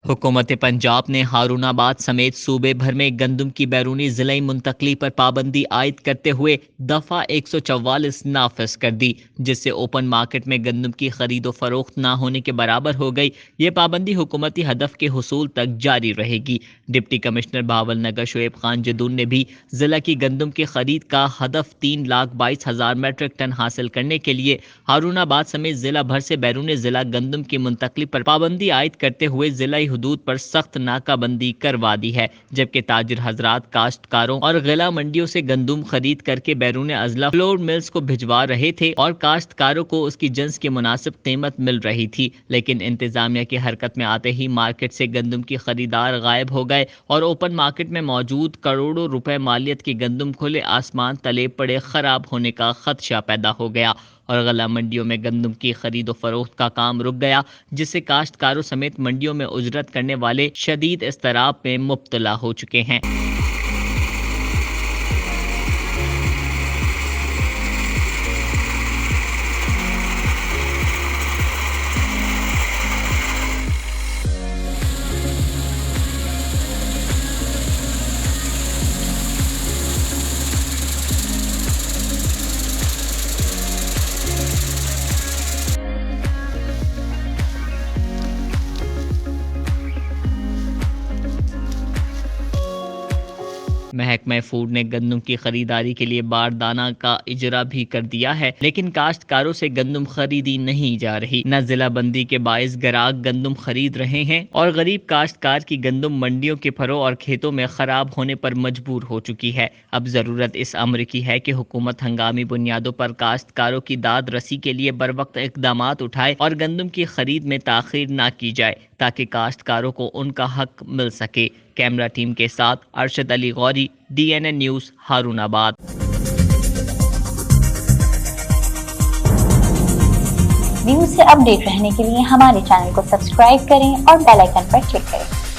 हुकूमत पंजाब ने हारून आबाद समेत सूबे भर में गंदम की बैरूनी ज़िलई मुंतकली पर पाबंदी आयद करते हुए दफ़ा 144 नाफिज कर दी, जिससे ओपन मार्केट में गंदम की खरीद व फरोख्त ना होने के बराबर हो गई। ये पाबंदी हुकूमती हदफ के हुसूल तक जारी रहेगी। डिप्टी कमिश्नर बावल नगर शुएब खान जदून ने भी ज़िला की गंदम की खरीद का हदफ 3,22,000 मेट्रिक टन हासिल करने के लिए हारून आबाद समेत ज़िला भर से बैरून ज़िला गंदम की मुंतकली पर पाबंदी आयद करते हुए ज़िला हदूद पर सख्त नाकाबंदी करवा दी है, जबकि ताजिर हजरात काश्तकारों और ग़िला मंडियों से गंदम खरीद करके बैरून अजला फ्लोर मिल्स को भिजवा रहे थे और काश्तकारों को उसकी जिन्स की मुनासिब कीमत मिल रही थी। लेकिन इंतजामिया की हरकत में आते ही मार्केट से गंदम की खरीदार गायब हो गए और ओपन मार्केट में मौजूद करोड़ों रुपए मालियत की गंदम खुले आसमान तले पड़े खराब होने का खदशा पैदा हो गया और गला मंडियों में गंदम की खरीद व फरोख्त का काम रुक गया, जिससे काश्तकारों समेत मंडियों में उजरत करने वाले शदीद इस्तराब में मुब्तला हो चुके हैं। महकमा फूड ने गंदम की खरीदारी के लिए बारदाना का इजरा भी कर दिया है, लेकिन काश्तकारों से गंदम खरीदी नहीं जा रही। न जिला बंदी के बाइस ग्राहक गंदम खरीद रहे हैं और गरीब काश्तकार की गंदम मंडियों के फरों और खेतों में खराब होने पर मजबूर हो चुकी है। अब जरूरत इस अम्र की है कि हुकूमत हंगामी बुनियादों पर काश्तकारों की दाद रसी के लिए बर वक्त इकदाम उठाए और गंदम की खरीद में ताखीर ना की जाए, ताकि काश्तकारों को उनका हक मिल सके। कैमरा टीम के साथ अरशद अली गौरी, DNN न्यूज़, हारून आबाद। न्यूज़ से अपडेट रहने के लिए हमारे चैनल को सब्सक्राइब करें और बेल आइकन पर क्लिक करें।